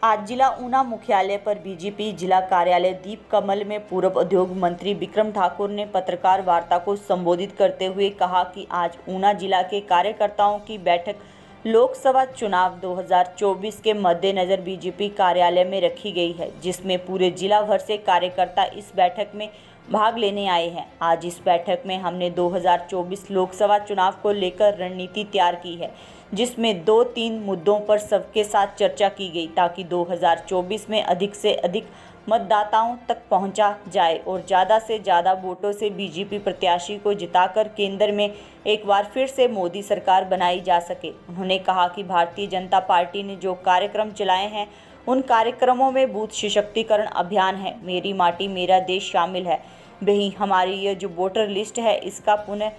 आज जिला ऊना मुख्यालय पर बीजेपी जिला कार्यालय दीप कमल में पूर्व उद्योग मंत्री विक्रम ठाकुर ने पत्रकार वार्ता को संबोधित करते हुए कहा कि आज ऊना जिला के कार्यकर्ताओं की बैठक लोकसभा चुनाव 2024 के मद्देनजर बीजेपी कार्यालय में रखी गई है, जिसमें पूरे जिला भर से कार्यकर्ता इस बैठक में भाग लेने आए हैं। आज इस बैठक में हमने 2024 लोकसभा चुनाव को लेकर रणनीति तैयार की है, जिसमें 2-3 मुद्दों पर सबके साथ चर्चा की गई ताकि 2024 में अधिक से अधिक मतदाताओं तक पहुंचा जाए और ज़्यादा से ज़्यादा वोटों से बीजेपी प्रत्याशी को जिताकर केंद्र में एक बार फिर से मोदी सरकार बनाई जा सके। उन्होंने कहा कि भारतीय जनता पार्टी ने जो कार्यक्रम चलाए हैं, उन कार्यक्रमों में बूथ सशक्तिकरण अभियान है, मेरी माटी मेरा देश शामिल है। वहीं हमारी ये जो वोटर लिस्ट है, इसका पुनः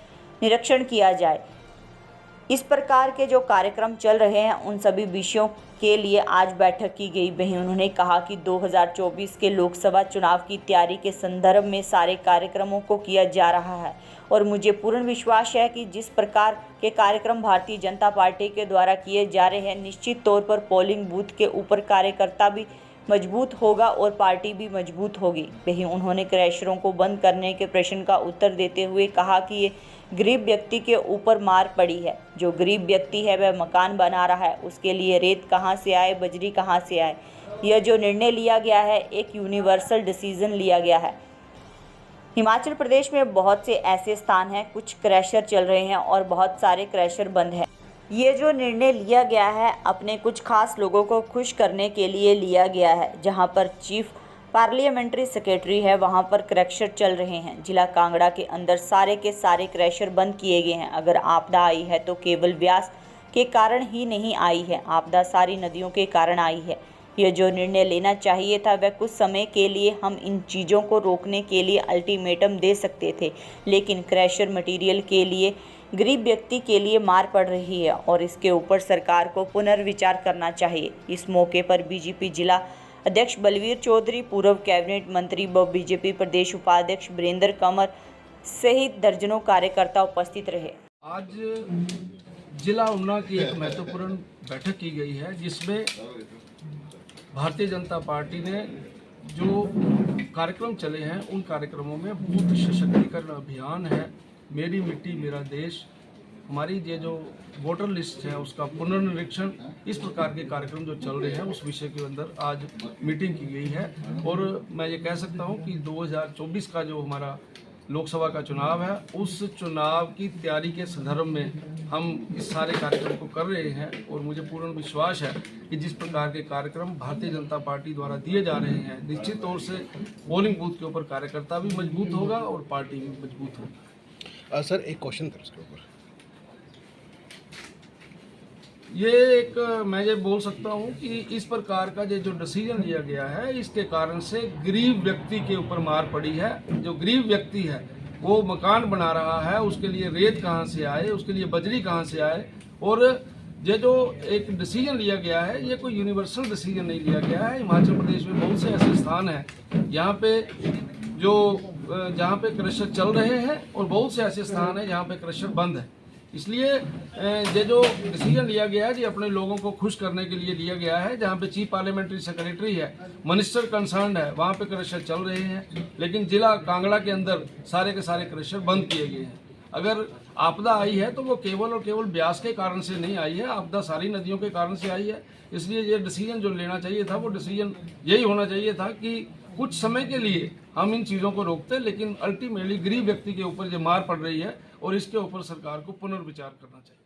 निरीक्षण किया जाए। इस प्रकार के जो कार्यक्रम चल रहे हैं, उन सभी विषयों के लिए आज बैठक की गई। वहीं उन्होंने कहा कि 2024 के लोकसभा चुनाव की तैयारी के संदर्भ में सारे कार्यक्रमों को किया जा रहा है और मुझे पूर्ण विश्वास है कि जिस प्रकार के कार्यक्रम भारतीय जनता पार्टी के द्वारा किए जा रहे हैं, निश्चित तौर पर पोलिंग बूथ के ऊपर कार्यकर्ता भी मजबूत होगा और पार्टी भी मजबूत होगी। वहीं उन्होंने क्रैशरों को बंद करने के प्रश्न का उत्तर देते हुए कहा कि ये गरीब व्यक्ति के ऊपर मार पड़ी है। जो गरीब व्यक्ति है वह मकान बना रहा है, उसके लिए रेत कहाँ से आए, बजरी कहाँ से आए। यह जो निर्णय लिया गया है, एक यूनिवर्सल डिसीजन लिया गया है। हिमाचल प्रदेश में बहुत से ऐसे स्थान हैं, कुछ क्रैशर चल रहे हैं और बहुत सारे क्रैशर बंद हैं। ये जो निर्णय लिया गया है, अपने कुछ खास लोगों को खुश करने के लिए लिया गया है। जहां पर चीफ पार्लियामेंट्री सेक्रेटरी है, वहां पर क्रैशर चल रहे हैं। जिला कांगड़ा के अंदर सारे के सारे क्रैशर बंद किए गए हैं। अगर आपदा आई है तो केवल व्यास के कारण ही नहीं आई है, आपदा सारी नदियों के कारण आई है। यह जो निर्णय लेना चाहिए था, वह कुछ समय के लिए हम इन चीज़ों को रोकने के लिए अल्टीमेटम दे सकते थे, लेकिन क्रैशर मटेरियल के लिए गरीब व्यक्ति के लिए मार पड़ रही है और इसके ऊपर सरकार को पुनर्विचार करना चाहिए। इस मौके पर बीजेपी जिला अध्यक्ष बलवीर चौधरी, पूर्व कैबिनेट मंत्री व बीजेपी प्रदेश उपाध्यक्ष वीरेंद्र कंवर सहित दर्जनों कार्यकर्ता उपस्थित रहे। आज जिला ऊना की एक महत्वपूर्ण बैठक की गई है, जिसमें भारतीय जनता पार्टी ने जो कार्यक्रम चले हैं, उन कार्यक्रमों में बूथ सशक्तिकरण अभियान है, मेरी मिट्टी मेरा देश, हमारी ये जो वोटर लिस्ट है उसका पुनर्निरीक्षण, इस प्रकार के कार्यक्रम जो चल रहे हैं उस विषय के अंदर आज मीटिंग की गई है। और मैं ये कह सकता हूँ कि 2024 का जो हमारा लोकसभा का चुनाव है, उस चुनाव की तैयारी के संदर्भ में हम इस सारे कार्यक्रम को कर रहे हैं और मुझे पूर्ण विश्वास है कि जिस प्रकार के कार्यक्रम भारतीय जनता पार्टी द्वारा दिए जा रहे हैं, निश्चित तौर से पोलिंग बूथ के ऊपर कार्यकर्ता भी मजबूत होगा और पार्टी भी मजबूत होगी। सर, एक क्वेश्चन था उसके ऊपर। ये एक मैं ये बोल सकता हूँ कि इस प्रकार का जो डिसीजन लिया गया है, इसके कारण से गरीब व्यक्ति के ऊपर मार पड़ी है। जो गरीब व्यक्ति है वो मकान बना रहा है, उसके लिए रेत कहाँ से आए, उसके लिए बजरी कहाँ से आए। और ये जो एक डिसीजन लिया गया है, ये कोई यूनिवर्सल डिसीजन नहीं लिया गया है। हिमाचल प्रदेश में बहुत से ऐसे स्थान हैं जहाँ पे क्रशर चल रहे हैं और बहुत से ऐसे स्थान हैं जहाँ पे क्रशर बंद है। इसलिए ये जो डिसीजन लिया गया है, ये अपने लोगों को खुश करने के लिए लिया गया है। जहाँ पे चीफ पार्लियामेंट्री सेक्रेटरी है, मिनिस्टर कंसर्न है, वहाँ पे क्रशर चल रहे हैं, लेकिन जिला कांगड़ा के अंदर सारे के सारे क्रशर बंद किए गए हैं। अगर आपदा आई है तो वो केवल और केवल ब्यास के कारण से नहीं आई है, आपदा सारी नदियों के कारण से आई है। इसलिए ये डिसीजन जो लेना चाहिए था, वो डिसीजन यही होना चाहिए था कि कुछ समय के लिए हम इन चीज़ों को रोकते, लेकिन अल्टीमेटली गरीब व्यक्ति के ऊपर जो मार पड़ रही है और इसके ऊपर सरकार को पुनर्विचार करना चाहिए।